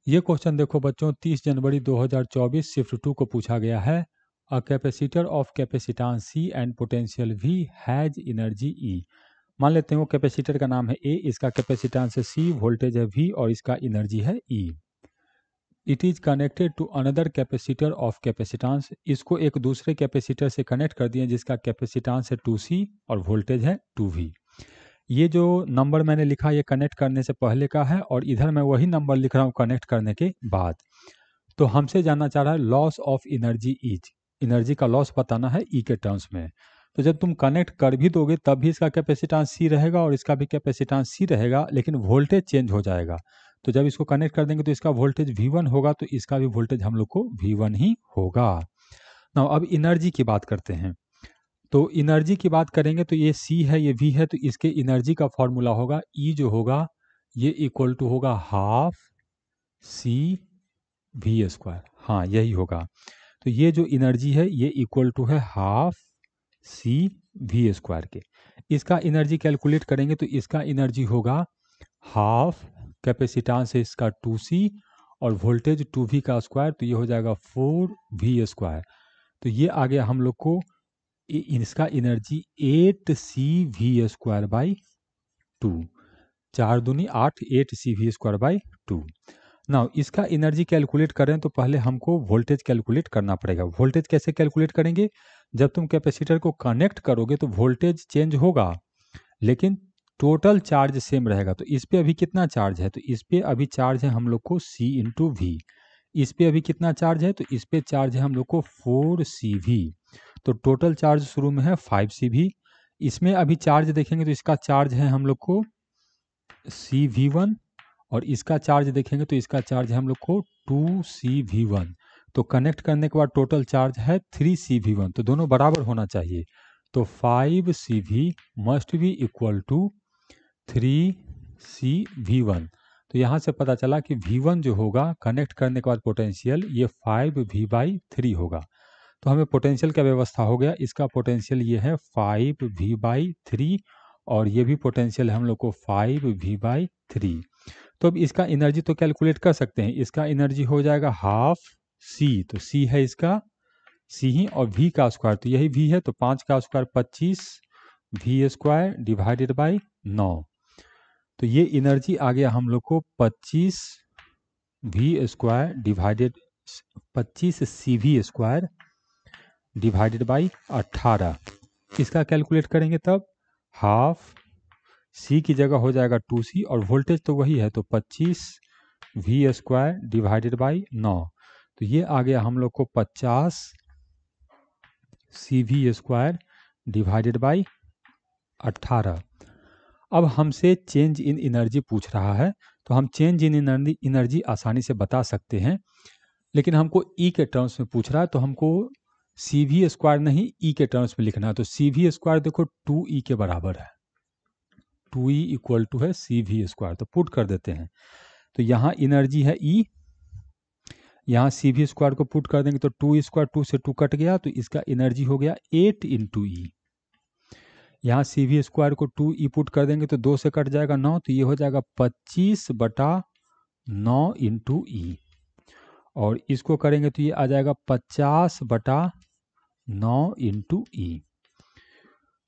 ये क्वेश्चन देखो बच्चों, 30 जनवरी 2024 शिफ्ट 2 को पूछा गया है। A capacitor of capacitance C and potential V has energy E. मान लेते हैं वो कैपेसिटर का नाम है ए, इसका कैपेसिटेंस है सी, वोल्टेज है वी और इसका एनर्जी है E. It is connected to another capacitor of capacitance. इसको एक दूसरे कैपेसिटर से कनेक्ट कर दिए जिसका कैपेसिटेंस है 2C और वोल्टेज है 2V। ये जो नंबर मैंने लिखा ये कनेक्ट करने से पहले का है और इधर मैं वही नंबर लिख रहा हूँ कनेक्ट करने के बाद। तो हमसे जानना चाह रहा है loss of energy is, energy का लॉस बताना है ई के टर्म्स में। तो जब तुम कनेक्ट कर भी दोगे तब भी इसका कैपेसिटेंस सी रहेगा और इसका भी कैपेसिटेंस सी रहेगा, लेकिन वोल्टेज चेंज हो जाएगा। तो जब इसको कनेक्ट कर देंगे तो इसका वोल्टेज V1 होगा, तो इसका भी वोल्टेज हम लोग को V1 ही होगा। ना अब एनर्जी की बात करते हैं। तो एनर्जी की बात करेंगे तो ये C है, ये V है, तो इसके एनर्जी का फॉर्मूला होगा E जो होगा ये इक्वल टू होगा हाफ CV²। हाँ यही होगा। तो ये जो एनर्जी है ये इक्वल टू है हाफ CV² के। इसका एनर्जी कैलकुलेट करेंगे तो इसका एनर्जी होगा हाफ, कैपेसिटेंस है इसका 2C और वोल्टेज 2V का स्क्वायर, तो ये हो जाएगा 4V²। तो ये आ गया हम लोग को इसका एनर्जी 8CV²/2। 4 दूनी 8, 8CV²/2। नाउ इसका एनर्जी कैलकुलेट करें तो पहले हमको वोल्टेज कैलकुलेट करना पड़ेगा। वोल्टेज कैसे कैलकुलेट करेंगे? जब तुम कैपेसिटर को कनेक्ट करोगे तो वोल्टेज चेंज होगा लेकिन टोटल चार्ज सेम रहेगा। तो इस पे अभी कितना चार्ज है? तो इस पे अभी चार्ज है हम लोग को C/V। इस पे अभी कितना चार्ज है? तो इस पे चार्ज है हम लोग को 4CV। तो टोटल चार्ज शुरू में है 5CV। इसमें अभी चार्ज देखेंगे तो इसका चार्ज है हम लोग को CV1 और इसका चार्ज देखेंगे तो इसका चार्ज है हम लोग को 2CV1। तो कनेक्ट करने के बाद टोटल चार्ज है 3CV1, तो दोनों बराबर होना चाहिए। तो 5CV must be equal to 3CV1। तो यहाँ से पता चला कि V1 जो होगा कनेक्ट करने के बाद पोटेंशियल ये 5V/3 होगा। तो हमें पोटेंशियल का व्यवस्था हो गया। इसका पोटेंशियल ये है 5V/3 और ये भी पोटेंशियल है हम लोग को 5V/3। तो अब इसका एनर्जी तो कैलकुलेट कर सकते हैं। इसका एनर्जी हो जाएगा हाफ C, तो C है इसका C ही, और V का स्क्वायर तो यही V है, तो 5 का स्क्वायर 25V² डिवाइडेड बाई 9। तो ये एनर्जी आ गया हम लोग को 25V² divided 25CV² divided by 18। इसका कैलकुलेट करेंगे तब हाफ C की जगह हो जाएगा 2C और वोल्टेज तो वही है, तो 25V² डिवाइडेड बाई 9। तो ये आ गया हम लोग को 50CV² डिवाइडेड बाई 18। अब हमसे चेंज इन एनर्जी पूछ रहा है, तो हम चेंज इन एनर्जी आसानी से बता सकते हैं, लेकिन हमको ई के टर्म्स में पूछ रहा है तो हमको CV² नहीं ई के टर्म्स में लिखना है। तो CV² देखो 2E के बराबर है, 2E इक्वल टू है CV²। तो पुट कर देते हैं। तो यहाँ एनर्जी है E, यहाँ CV² को पुट कर देंगे तो 2² 2 से 2 कट गया, तो इसका एनर्जी हो गया 8 × E। यहाँ CV² को 2E पुट कर देंगे तो 2 से कट जाएगा 9, तो ये हो जाएगा 25/9 × E। और इसको करेंगे तो ये आ जाएगा 50/9 × E।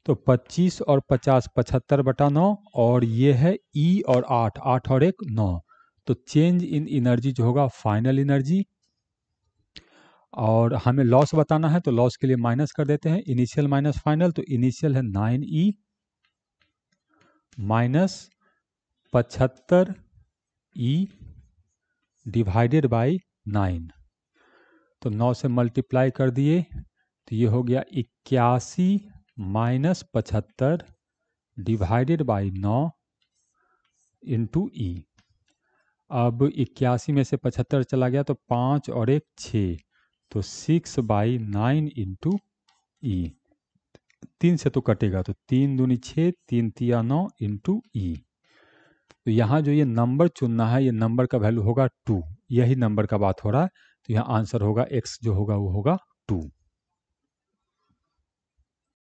तो 25 और 50 75/9 और ये है E और 8, 8 और 1 9। तो चेंज इन एनर्जी जो होगा फाइनल एनर्जी, और हमें लॉस बताना है तो लॉस के लिए माइनस कर देते हैं, इनिशियल माइनस फाइनल। तो इनिशियल है 9E minus 75E divided by 9। तो 9 से मल्टीप्लाई कर दिए तो ये हो गया 81 माइनस 75 डिवाइडेड बाई 9 × E। अब 81 में से 75 चला गया तो 5 और 1 6, तो 6/9 × E। 3 से तो कटेगा, तो 3 दूनी 6, 3 तिया 9 × E। तो यहाँ जो ये नंबर चुनना है, ये नंबर का वैल्यू होगा 2, यही नंबर का बात हो रहा है। तो यहाँ आंसर होगा x जो होगा वो होगा 2।